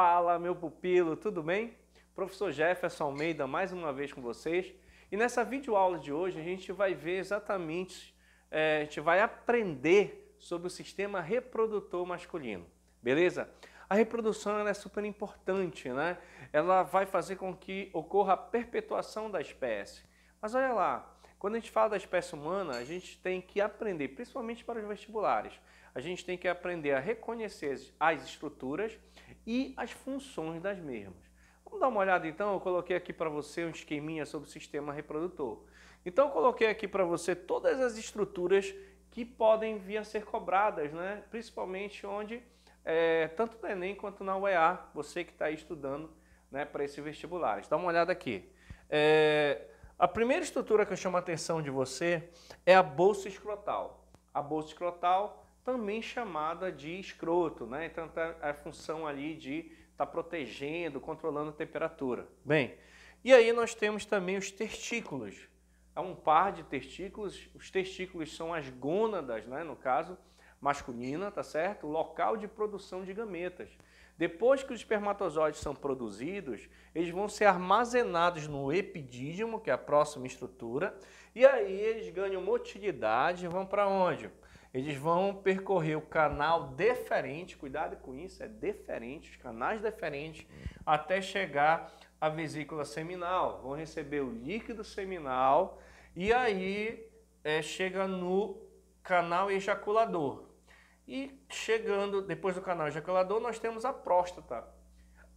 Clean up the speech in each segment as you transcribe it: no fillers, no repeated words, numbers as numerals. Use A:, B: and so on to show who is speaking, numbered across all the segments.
A: Fala, meu pupilo, tudo bem? Professor Jefferson Almeida, mais uma vez com vocês. E nessa videoaula de hoje a gente vai ver exatamente, a gente vai aprender sobre o sistema reprodutor masculino, beleza? A reprodução ela é super importante, né? Ela vai fazer com que ocorra a perpetuação da espécie. Mas olha lá, quando a gente fala da espécie humana, a gente tem que aprender, principalmente para os vestibulares, a gente tem que aprender a reconhecer as estruturas e as funções das mesmas. Vamos dar uma olhada então, eu coloquei aqui para você um esqueminha sobre o sistema reprodutor. Então eu coloquei aqui para você todas as estruturas que podem vir a ser cobradas, né? Principalmente onde, tanto no Enem quanto na UEA, você que está aí estudando, né, para esses vestibulares. Dá uma olhada aqui. A primeira estrutura que eu chamo a atenção de você é a bolsa escrotal. A bolsa escrotal, também chamada de escroto, né? Então tá a função ali de estar protegendo, controlando a temperatura. Bem, e aí nós temos também os testículos. É um par de testículos. Os testículos são as gônadas, né? No caso masculina, tá certo? O local de produção de gametas. Depois que os espermatozoides são produzidos, eles vão ser armazenados no epidídimo, que é a próxima estrutura, e aí eles ganham motilidade e vão para onde? Eles vão percorrer o canal deferente, cuidado com isso, é deferente, os canais deferentes, até chegar à vesícula seminal. Vão receber o líquido seminal e aí chega no canal ejaculador. E chegando, depois do canal ejaculador, nós temos a próstata.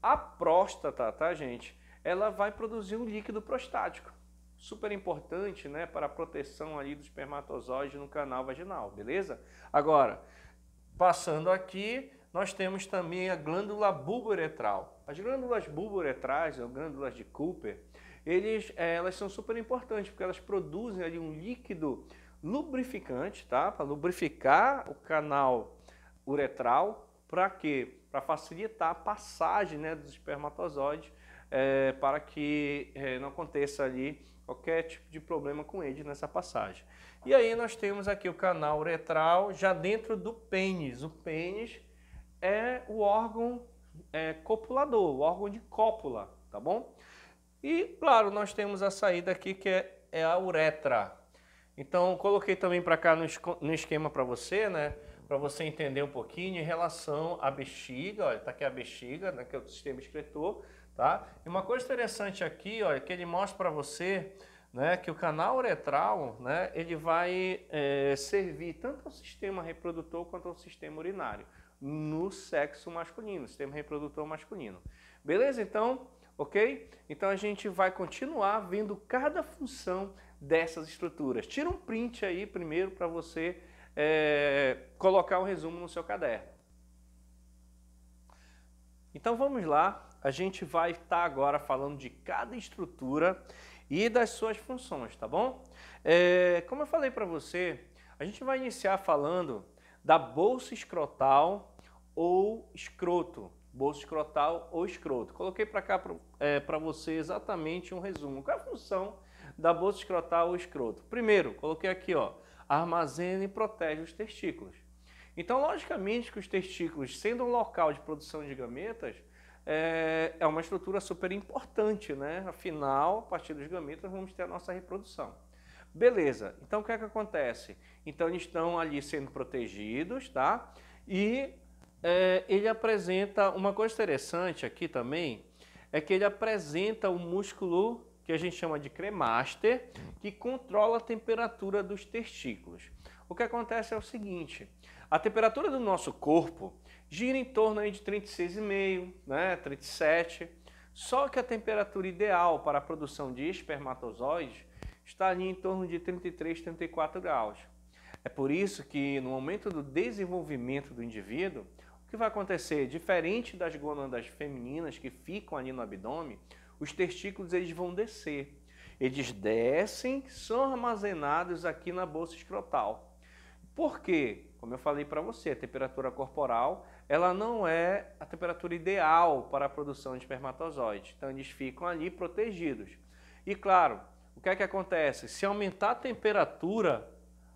A: A próstata, tá, gente? Ela vai produzir um líquido prostático. Super importante, né, para a proteção ali do espermatozoide no canal vaginal, beleza? Agora, passando aqui, nós temos também a glândula bulbouretral. As glândulas bulbouretrais, ou glândulas de Cooper, elas são super importantes, porque elas produzem ali um líquido lubrificante, tá? Para lubrificar o canal uretral, para quê? Para facilitar a passagem, né, dos espermatozoides, para que não aconteça ali qualquer tipo de problema com eles nessa passagem. E aí nós temos aqui o canal uretral já dentro do pênis. O pênis é o órgão copulador, o órgão de cópula, tá bom? E claro, nós temos a saída aqui que é a uretra. Então coloquei também para cá no esquema para você, né? Para você entender um pouquinho em relação à bexiga. Olha, tá aqui a bexiga, né, que é o sistema excretor. Tá? E uma coisa interessante aqui, ó, é que ele mostra para você, né, que o canal uretral, né, ele vai servir tanto ao sistema reprodutor quanto ao sistema urinário no sexo masculino, sistema reprodutor masculino. Beleza? Então, ok? Então a gente vai continuar vendo cada função dessas estruturas. Tira um print aí primeiro para você colocar um resumo no seu caderno. Então vamos lá. A gente vai estar agora falando de cada estrutura e das suas funções, tá bom? Como eu falei para você, a gente vai iniciar falando da bolsa escrotal ou escroto. Bolsa escrotal ou escroto. Coloquei para cá para você exatamente um resumo. Qual é a função da bolsa escrotal ou escroto? Primeiro, coloquei aqui, ó, armazena e protege os testículos. Então, logicamente que os testículos, sendo um local de produção de gametas, é uma estrutura super importante, né? Afinal, a partir dos gametas, vamos ter a nossa reprodução. Beleza, então o que é que acontece? Então, eles estão ali sendo protegidos, tá? E ele apresenta, uma coisa interessante aqui também, é que ele apresenta um músculo que a gente chama de cremaster, que controla a temperatura dos testículos. O que acontece é o seguinte, a temperatura do nosso corpo gira em torno aí de 36,5, né, 37, só que a temperatura ideal para a produção de espermatozoides está ali em torno de 33, 34 graus. É por isso que no momento do desenvolvimento do indivíduo, o que vai acontecer? Diferente das gônadas femininas que ficam ali no abdômen, os testículos eles vão descer. Eles descem, são armazenados aqui na bolsa escrotal. Por quê? Como eu falei para você, a temperatura corporal ela não é a temperatura ideal para a produção de espermatozoides. Então eles ficam ali protegidos. E claro, o que é que acontece? Se aumentar a temperatura,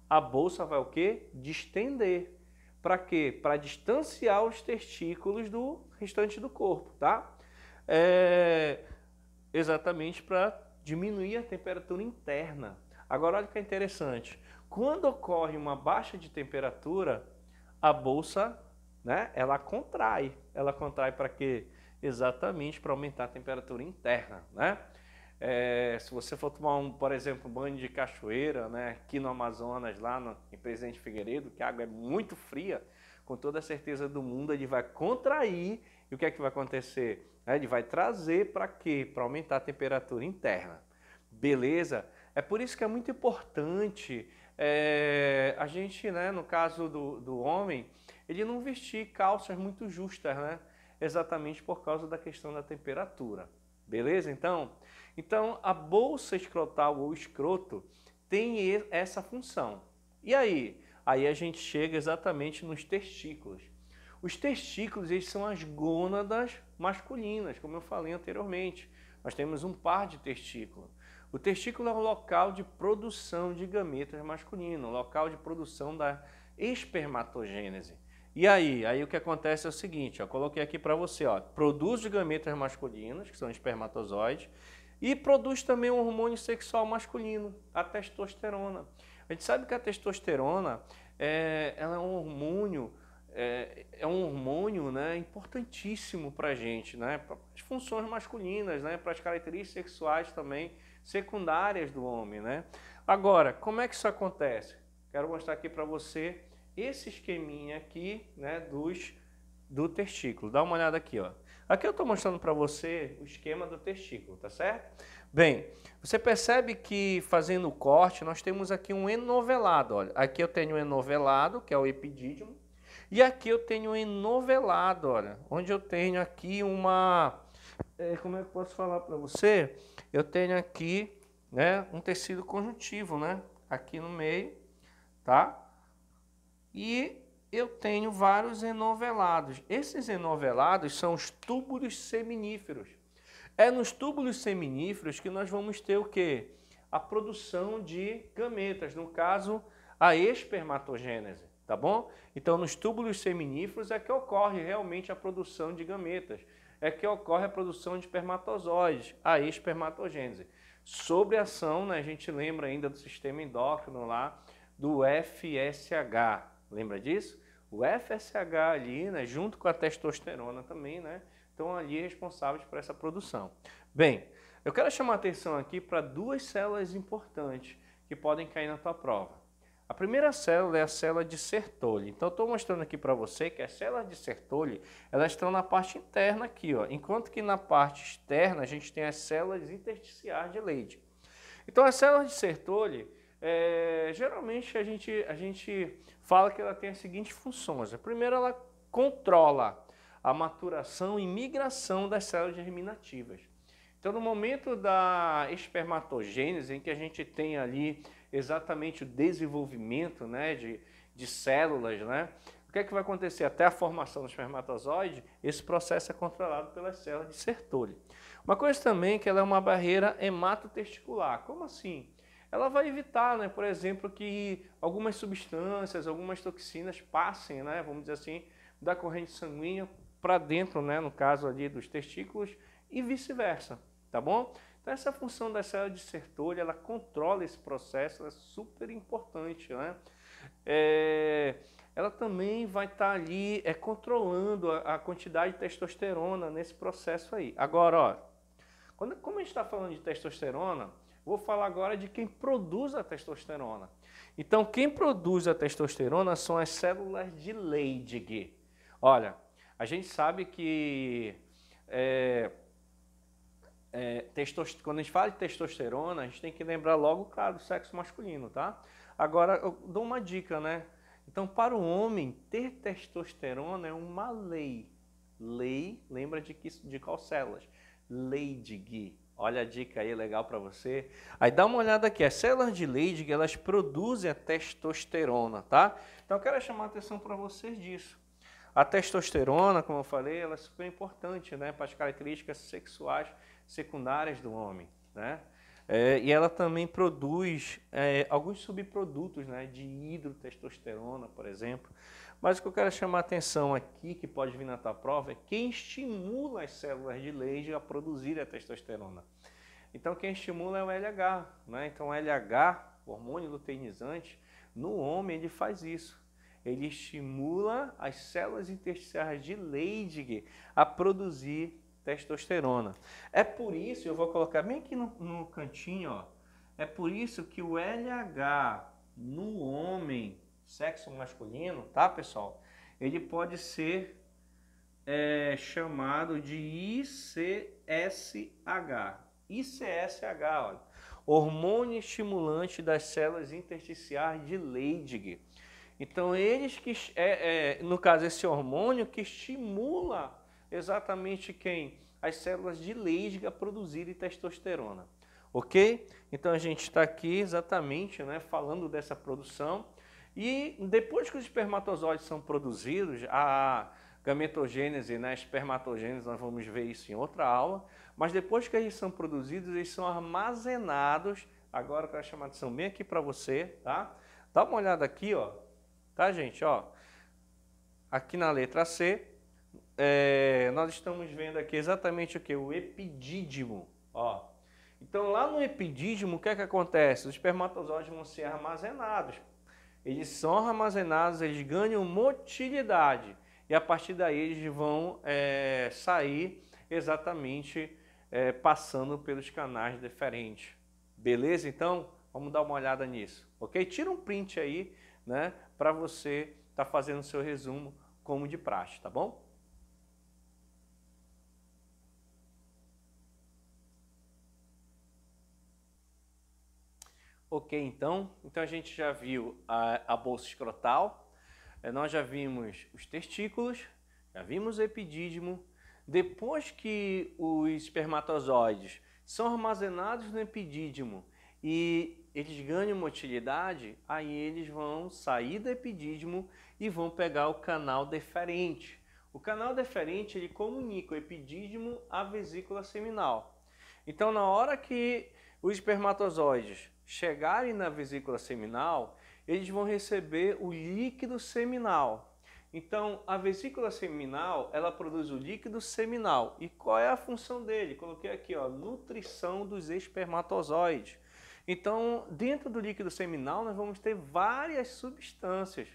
A: a bolsa vai o quê? Distender. para quê? Para distanciar os testículos do restante do corpo, tá? Exatamente para diminuir a temperatura interna. Agora, olha que é interessante. Quando ocorre uma baixa de temperatura, a bolsa, né, ela contrai. Ela contrai para quê? Exatamente para aumentar a temperatura interna, né? Se você for tomar, por exemplo, um banho de cachoeira, né, aqui no Amazonas, em Presidente Figueiredo, que a água é muito fria, com toda a certeza do mundo, ele vai contrair. E o que é que vai acontecer? Ele vai trazer para quê? Para aumentar a temperatura interna. Beleza? É por isso que é muito importante a gente, né, no caso do homem, ele não vestir calças muito justas, né? Exatamente por causa da questão da temperatura. Beleza? Então a bolsa escrotal ou escroto tem essa função. E aí? Aí a gente chega exatamente nos testículos. Os testículos, eles são as gônadas masculinas, como eu falei anteriormente. Nós temos um par de testículos. O testículo é o local de produção de gametas masculinos, o local de produção da espermatogênese. E aí o que acontece é o seguinte, ó, coloquei aqui para você, ó, produz os gametas masculinos, que são espermatozoides, e produz também um hormônio sexual masculino, a testosterona. A gente sabe que a testosterona ela é um hormônio, né, importantíssimo para a gente, né, para as funções masculinas, né, para as características sexuais também secundárias do homem, né. Agora, como é que isso acontece? Quero mostrar aqui para você esse esqueminha aqui, né, do testículo. Dá uma olhada aqui, ó. Aqui eu estou mostrando para você o esquema do testículo, tá certo? Bem, você percebe que fazendo o corte, nós temos aqui um enovelado, olha. Aqui eu tenho um enovelado, que é o epidídimo, e aqui eu tenho um enovelado, olha, onde eu tenho aqui uma... como é que eu posso falar para você? Eu tenho aqui, né, um tecido conjuntivo, né, aqui no meio, tá? E eu tenho vários enovelados. Esses enovelados são os túbulos seminíferos. É nos túbulos seminíferos que nós vamos ter o quê? A produção de gametas, no caso, a espermatogênese, tá bom? Então, nos túbulos seminíferos é que ocorre realmente a produção de gametas, é que ocorre a produção de espermatozoides, a espermatogênese. Sobre a ação, né, a gente lembra ainda do sistema endócrino lá, do FSH, lembra disso? O FSH ali, né, junto com a testosterona também, né, estão ali responsáveis por essa produção. Bem, eu quero chamar a atenção aqui para duas células importantes que podem cair na tua prova. A primeira célula é a célula de Sertoli. Então, eu estou mostrando aqui para você que as células de Sertoli, elas estão na parte interna aqui, ó, enquanto que na parte externa a gente tem as células intersticiais de Leydig. Então, as células de Sertoli, geralmente a gente fala que ela tem as seguintes funções. A primeira, ela controla a maturação e migração das células germinativas. Então, no momento da espermatogênese, em que a gente tem ali exatamente o desenvolvimento, né, de células, né, o que é que vai acontecer? Até a formação do espermatozoide, esse processo é controlado pelas células de Sertoli. Uma coisa também que ela é uma barreira hematotesticular. Como assim? Ela vai evitar, né, por exemplo, que algumas substâncias, algumas toxinas passem, né, vamos dizer assim, da corrente sanguínea para dentro, né, no caso ali dos testículos e vice-versa, tá bom? Então essa função da célula de Sertoli, ela controla esse processo, ela é super importante, né? Ela também vai estar ali controlando a quantidade de testosterona nesse processo aí. Agora, ó, como a gente está falando de testosterona, vou falar agora de quem produz a testosterona. Então, quem produz a testosterona são as células de Leydig. Olha, a gente sabe que quando a gente fala de testosterona, a gente tem que lembrar logo, claro, do sexo masculino, tá? Agora, eu dou uma dica, né? Então, para o homem, ter testosterona é uma lei. Lei, lembra de qual células? Leydig. Olha a dica aí, legal para você. Aí dá uma olhada aqui, as células de Leydig, elas produzem a testosterona, tá? Então eu quero chamar a atenção para vocês disso. A testosterona, como eu falei, ela é super importante, né, para as características sexuais secundárias do homem, né? E ela também produz alguns subprodutos, né, de hidrotestosterona, por exemplo. Mas o que eu quero chamar a atenção aqui, que pode vir na tua prova, é quem estimula as células de Leydig a produzir a testosterona. Então quem estimula é o LH, né? Então o LH, hormônio luteinizante, no homem ele faz isso. Ele estimula as células intersticiais de Leydig a produzir testosterona. É por isso, eu vou colocar bem aqui no cantinho, ó, é por isso que o LH no homem, sexo masculino, tá pessoal? Ele pode ser chamado de ICSH. ICSH, olha, hormônio estimulante das células intersticiais de Leydig. Então, eles que, no caso, esse hormônio que estimula exatamente quem? As células de Leydig a produzirem testosterona. Ok? Então, a gente está aqui exatamente, né, falando dessa produção. E depois que os espermatozoides são produzidos, a gametogênese, né, a espermatogênese, nós vamos ver isso em outra aula, mas depois que eles são produzidos, eles são armazenados. Agora eu quero chamar a atenção bem aqui para você, tá? Dá uma olhada aqui, ó. Tá, gente? Ó, aqui na letra C, nós estamos vendo aqui exatamente o que? O epidídimo. Ó. Então, lá no epidídimo, o que é que acontece? Os espermatozoides vão ser armazenados. Eles são armazenados, eles ganham motilidade. E a partir daí eles vão sair exatamente passando pelos canais diferentes. Beleza? Então, vamos dar uma olhada nisso. Ok? Tira um print aí, né, para você estar fazendo o seu resumo como de praxe, tá bom? Ok, então a gente já viu a bolsa escrotal, nós já vimos os testículos, já vimos o epidídimo. Depois que os espermatozoides são armazenados no epidídimo e eles ganham motilidade, aí eles vão sair do epidídimo e vão pegar o canal deferente. O canal deferente ele comunica o epidídimo à vesícula seminal. Então, na hora que os espermatozoides chegarem na vesícula seminal, eles vão receber o líquido seminal. Então, a vesícula seminal, ela produz o líquido seminal. E qual é a função dele? Coloquei aqui, ó, nutrição dos espermatozoides. Então, dentro do líquido seminal, nós vamos ter várias substâncias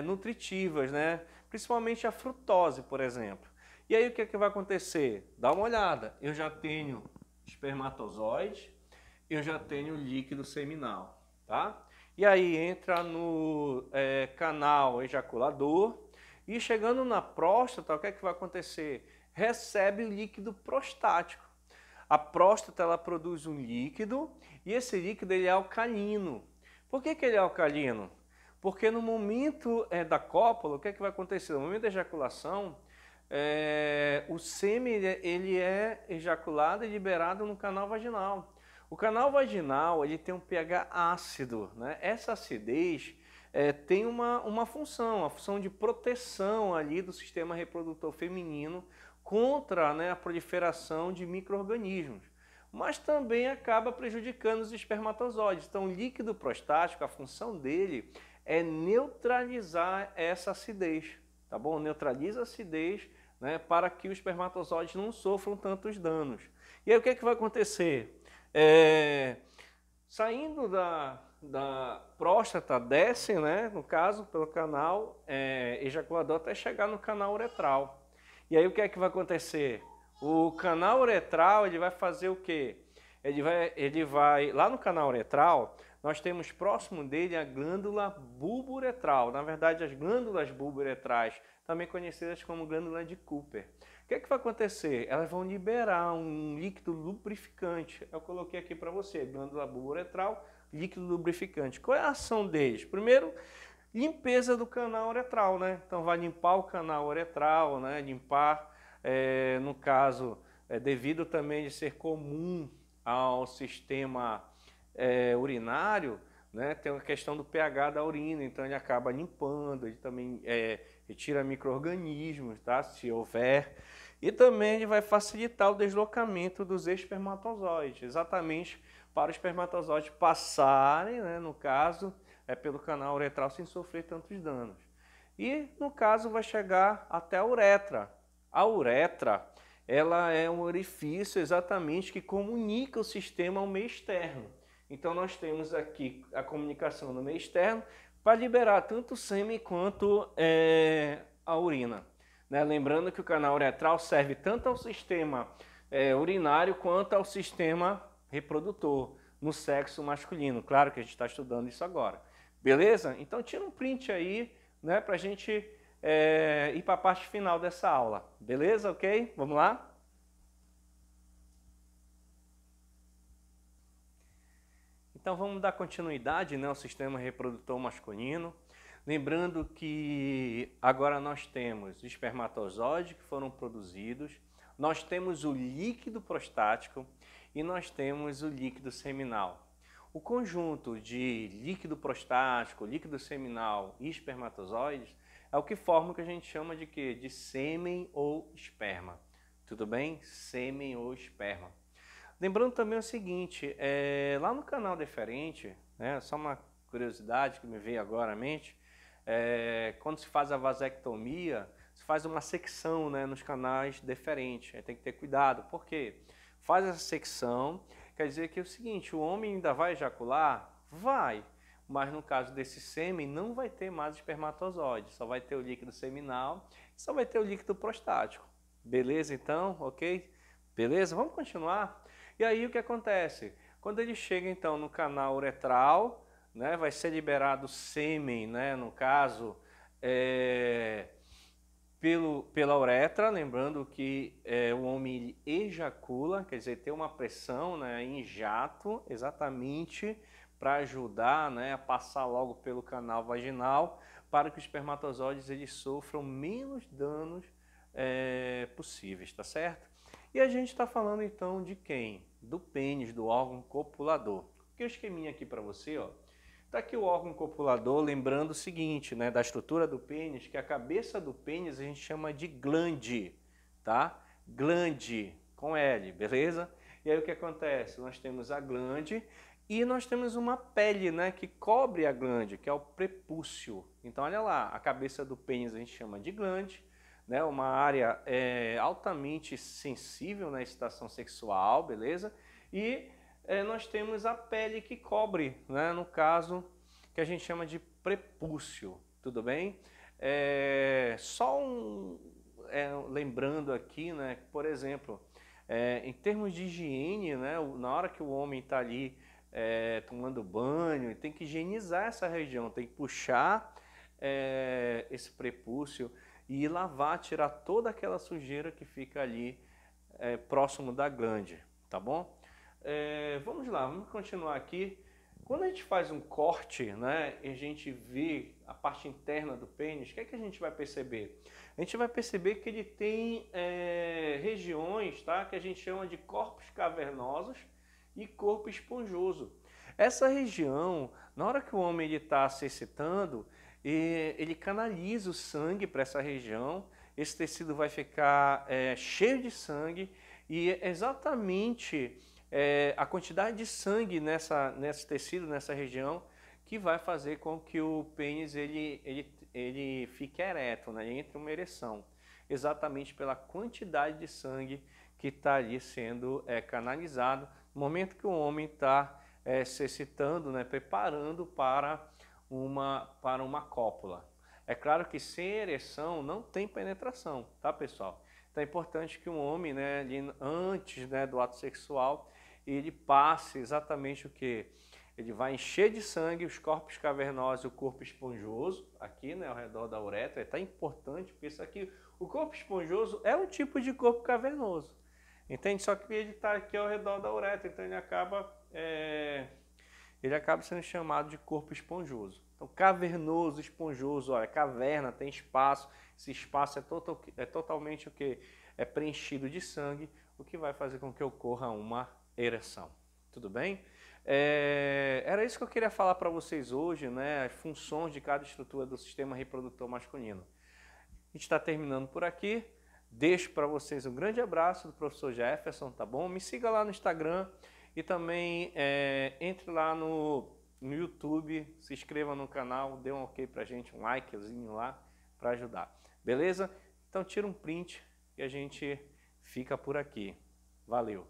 A: nutritivas, né? Principalmente a frutose, por exemplo. E aí, o que é que vai acontecer? Dá uma olhada. Eu já tenho espermatozoides, eu já tenho líquido seminal, tá? E aí entra no canal ejaculador e chegando na próstata, o que é que vai acontecer? Recebe o líquido prostático. A próstata ela produz um líquido e esse líquido ele é alcalino. Por que ele é alcalino? Porque no momento da cópula, o que é que vai acontecer? No momento da ejaculação, o sêmen ele é ejaculado e liberado no canal vaginal. O canal vaginal ele tem um pH ácido, né? Essa acidez tem uma função, a função de proteção ali do sistema reprodutor feminino contra, né, a proliferação de micro-organismos, mas também acaba prejudicando os espermatozoides. Então, o líquido prostático, a função dele é neutralizar essa acidez, tá bom? Neutraliza a acidez, né, para que os espermatozoides não sofram tantos danos. E aí o que é que vai acontecer? Saindo da próstata, desce, né, no caso, pelo canal ejaculador até chegar no canal uretral. E aí o que é que vai acontecer? O canal uretral ele vai fazer o quê? Ele vai lá no canal uretral, nós temos próximo dele a glândula bulbo-uretral. Na verdade, as glândulas bulbo-uretrais, também conhecidas como glândula de Cooper. O que é que vai acontecer? Elas vão liberar um líquido lubrificante. Eu coloquei aqui para você, glândula bulbo-uretral, líquido lubrificante. Qual é a ação deles? Primeiro, limpeza do canal uretral, né? Então vai limpar o canal uretral, né? Limpar, no caso, devido também de ser comum ao sistema urinário, né? Tem a questão do pH da urina, então ele acaba limpando, ele também retira micro-organismos, tá? Se houver. E também ele vai facilitar o deslocamento dos espermatozoides, exatamente para os espermatozoides passarem, né, no caso, pelo canal uretral sem sofrer tantos danos. e, no caso, vai chegar até a uretra. A uretra, ela é um orifício exatamente que comunica o sistema ao meio externo. Então, nós temos aqui a comunicação no meio externo para liberar tanto o sêmen quanto a urina. Né? Lembrando que o canal uretral serve tanto ao sistema urinário quanto ao sistema reprodutor no sexo masculino. Claro que a gente está estudando isso agora. Beleza? Então, tira um print aí, né, para a gente ir para a parte final dessa aula. Beleza? Ok? Vamos lá? Então vamos dar continuidade, né, ao sistema reprodutor masculino. Lembrando que agora nós temos espermatozoides que foram produzidos, nós temos o líquido prostático e nós temos o líquido seminal. O conjunto de líquido prostático, líquido seminal e espermatozoides é o que forma o que a gente chama de quê? De sêmen ou esperma. Tudo bem? Sêmen ou esperma. Lembrando também o seguinte, lá no canal Deferente, né, só uma curiosidade que me veio agora à mente, quando se faz a vasectomia, se faz uma secção, né, nos canais deferentes. Tem que ter cuidado, por quê? Faz essa secção, quer dizer que é o seguinte, o homem ainda vai ejacular? Vai, mas no caso desse sêmen não vai ter mais espermatozoide, só vai ter o líquido seminal, só vai ter o líquido prostático. Beleza então? Ok? Beleza? Vamos continuar? E aí o que acontece? Quando ele chega então no canal uretral, né, vai ser liberado sêmen, né, no caso, pela uretra, lembrando que o homem ejacula, quer dizer, tem uma pressão, né, em jato, exatamente para ajudar, né, a passar logo pelo canal vaginal, para que os espermatozoides eles sofram menos danos possíveis, tá certo? E a gente está falando então de quem? Do pênis, do órgão copulador. Que o esqueminha aqui para você, ó. Tá aqui o órgão copulador, lembrando o seguinte, né, da estrutura do pênis, que a cabeça do pênis a gente chama de glande, tá? Glande, com L, beleza? E aí o que acontece? Nós temos a glande e nós temos uma pele, né, que cobre a glande, que é o prepúcio. Então, olha lá, a cabeça do pênis a gente chama de glande, né, uma área altamente sensível na excitação sexual, beleza? E nós temos a pele que cobre, né, no caso que a gente chama de prepúcio, tudo bem? Lembrando aqui, né, por exemplo, em termos de higiene, né, na hora que o homem está ali tomando banho, tem que higienizar essa região, tem que puxar esse prepúcio e lavar, tirar toda aquela sujeira que fica ali próximo da glande, tá bom? Vamos lá, vamos continuar aqui. Quando a gente faz um corte, né, e a gente vê a parte interna do pênis, o que é que a gente vai perceber? A gente vai perceber que ele tem regiões, tá, que a gente chama de corpos cavernosos e corpo esponjoso. Essa região, na hora que o homem está se excitando, ele canaliza o sangue para essa região, esse tecido vai ficar cheio de sangue e exatamente a quantidade de sangue nesse tecido, nessa região, que vai fazer com que o pênis ele fique ereto, né? Entre uma ereção, exatamente pela quantidade de sangue que está ali sendo canalizado no momento que o homem está se excitando, né? Preparando para uma cópula. É claro que sem ereção não tem penetração, tá, pessoal? Então é importante que um homem, né, antes, né, do ato sexual, ele passe exatamente o que? Ele vai encher de sangue os corpos cavernosos e o corpo esponjoso, aqui, né, ao redor da uretra. É tão importante, porque isso aqui, o corpo esponjoso é um tipo de corpo cavernoso, entende? Só que ele está aqui ao redor da uretra, então ele acaba sendo chamado de corpo esponjoso. Então, cavernoso, esponjoso, olha, caverna, tem espaço, esse espaço é totalmente o que? É preenchido de sangue, o que vai fazer com que ocorra uma ereção. Tudo bem? Era isso que eu queria falar para vocês hoje, né? As funções de cada estrutura do sistema reprodutor masculino. A gente está terminando por aqui. Deixo para vocês um grande abraço do professor Jefferson, tá bom? Me siga lá no Instagram e também entre lá no YouTube, se inscreva no canal, dê um ok pra gente, um likezinho lá, para ajudar. Beleza? Então tira um print e a gente fica por aqui. Valeu!